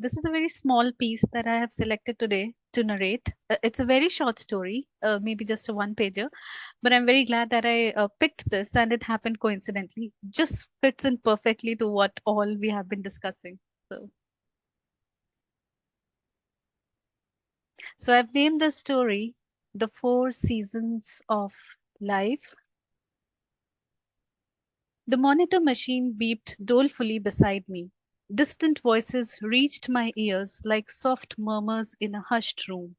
This is a very small piece that I have selected today to narrate. It's a very short story, maybe just a one pager, but I'm very glad that I picked this and it happened coincidentally. Just fits in perfectly to what all we have been discussing. So, so I've named the story The Four Seasons of Life. The monitor machine beeped dolefully beside me. Distant voices reached my ears like soft murmurs in a hushed room.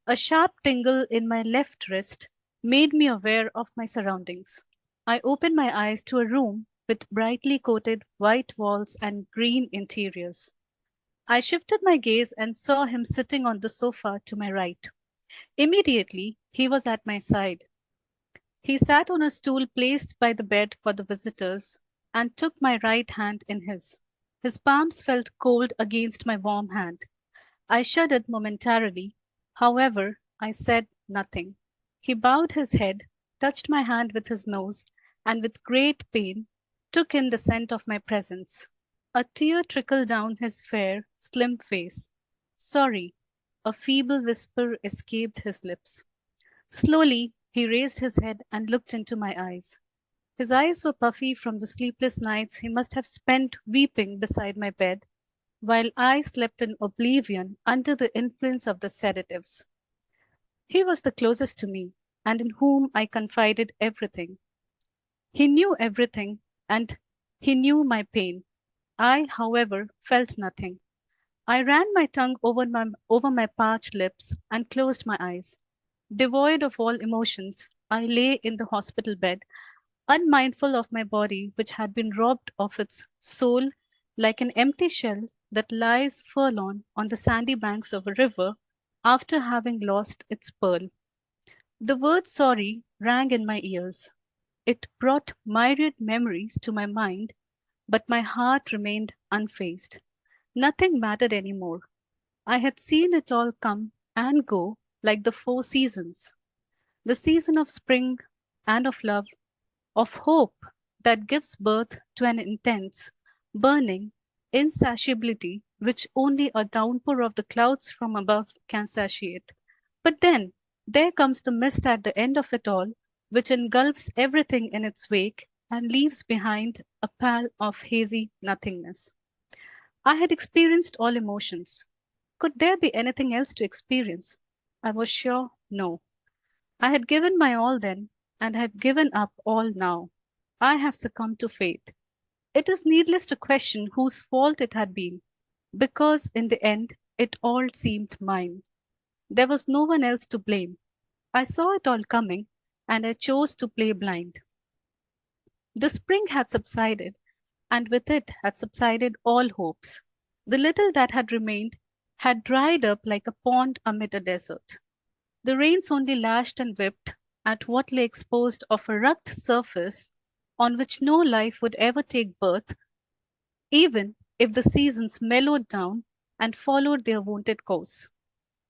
A sharp tingle in my left wrist made me aware of my surroundings. I opened my eyes to a room with brightly coated white walls and green interiors. I shifted my gaze and saw him sitting on the sofa to my right. Immediately, he was at my side. He sat on a stool placed by the bed for the visitors and took my right hand in his. His palms felt cold against my warm hand. I shuddered momentarily. However, I said nothing. He bowed his head, touched my hand with his nose, and with great pain took in the scent of my presence. A tear trickled down his fair, slim face. Sorry, a feeble whisper escaped his lips. Slowly, he raised his head and looked into my eyes. His eyes were puffy from the sleepless nights he must have spent weeping beside my bed while I slept in oblivion under the influence of the sedatives. He was the closest to me, and in whom I confided everything. He knew everything, and he knew my pain. I, however, felt nothing. I ran my tongue over my parched lips and closed my eyes. Devoid of all emotions, I lay in the hospital bed, unmindful of my body, which had been robbed of its soul like an empty shell that lies forlorn on the sandy banks of a river after having lost its pearl. The word sorry rang in my ears. It brought myriad memories to my mind, but my heart remained unfazed. Nothing mattered anymore. I had seen it all come and go like the four seasons, the season of spring and of love, of hope that gives birth to an intense, burning insatiability which only a downpour of the clouds from above can satiate. But then there comes the mist at the end of it all, which engulfs everything in its wake and leaves behind a pall of hazy nothingness. I had experienced all emotions. Could there be anything else to experience? I was sure no. I had given my all then, and had given up all now. I have succumbed to fate. It is needless to question whose fault it had been, because in the end it all seemed mine. There was no one else to blame. I saw it all coming, and I chose to play blind. The spring had subsided, and with it had subsided all hopes. The little that had remained had dried up like a pond amid a desert. The rains only lashed and whipped at what lay exposed of a rugged surface on which no life would ever take birth, even if the seasons mellowed down and followed their wonted course.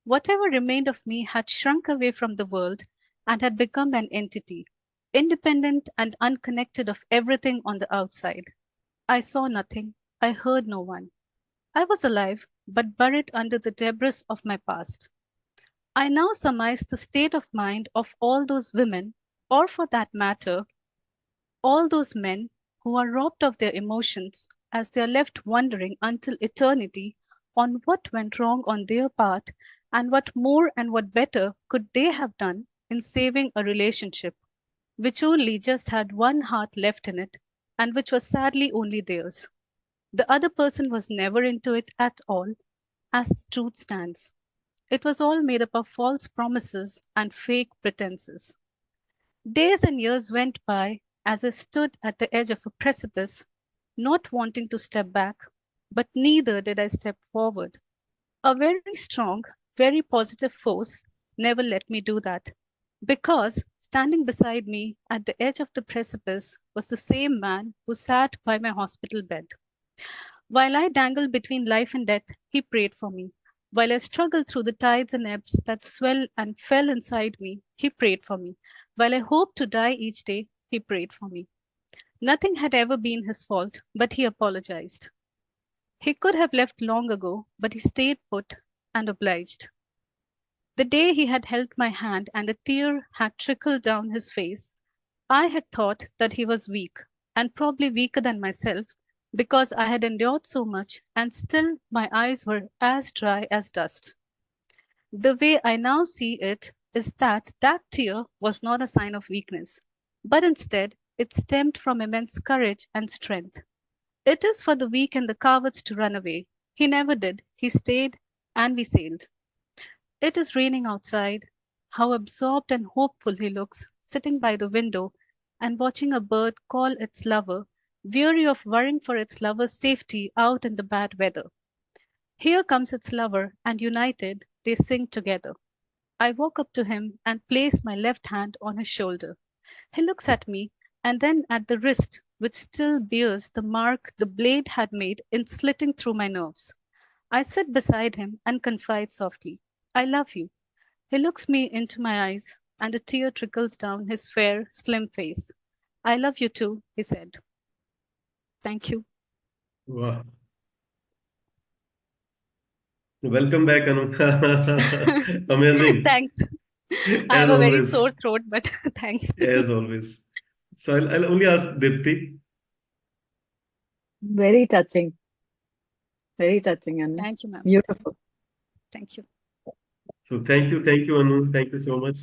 Whatever remained of me had shrunk away from the world and had become an entity, independent and unconnected of everything on the outside. I saw nothing, I heard no one. I was alive, but buried under the debris of my past. I now surmise the state of mind of all those women, or for that matter, all those men who are robbed of their emotions as they are left wondering until eternity on what went wrong on their part and what more and what better could they have done in saving a relationship which only just had one heart left in it and which was sadly only theirs. The other person was never into it at all, as the truth stands. It was all made up of false promises and fake pretenses. Days and years went by as I stood at the edge of a precipice, not wanting to step back, but neither did I step forward. A very strong, very positive force never let me do that, because standing beside me at the edge of the precipice was the same man who sat by my hospital bed. While I dangled between life and death, he prayed for me. While I struggled through the tides and ebbs that swell and fell inside me, he prayed for me. While I hoped to die each day, he prayed for me. Nothing had ever been his fault, but he apologized. He could have left long ago, but he stayed put and obliged. The day he had held my hand and a tear had trickled down his face, I had thought that he was weak, and probably weaker than myself, because I had endured so much, and still my eyes were as dry as dust. The way I now see it is that that tear was not a sign of weakness, but instead it stemmed from immense courage and strength. It is for the weak and the cowards to run away. He never did. He stayed, and we sailed. It is raining outside. How absorbed and hopeful he looks, sitting by the window and watching a bird call its lover, weary of worrying for its lover's safety out in the bad weather. Here comes its lover, and united, they sing together. I walk up to him and place my left hand on his shoulder. He looks at me, and then at the wrist, which still bears the mark the blade had made in slitting through my nerves. I sit beside him and confide softly, I love you. He looks me into my eyes, and a tear trickles down his fair, slim face. I love you too, he said. Thank you. Wow. Welcome back, Anu. Amazing. Thanks. I have As a very always. sore throat, but thanks. As always. So I'll only ask Dipti. Very touching. Very touching, Anna. Thank you, ma'am. Beautiful. Thank you. So thank you, Anu. Thank you so much.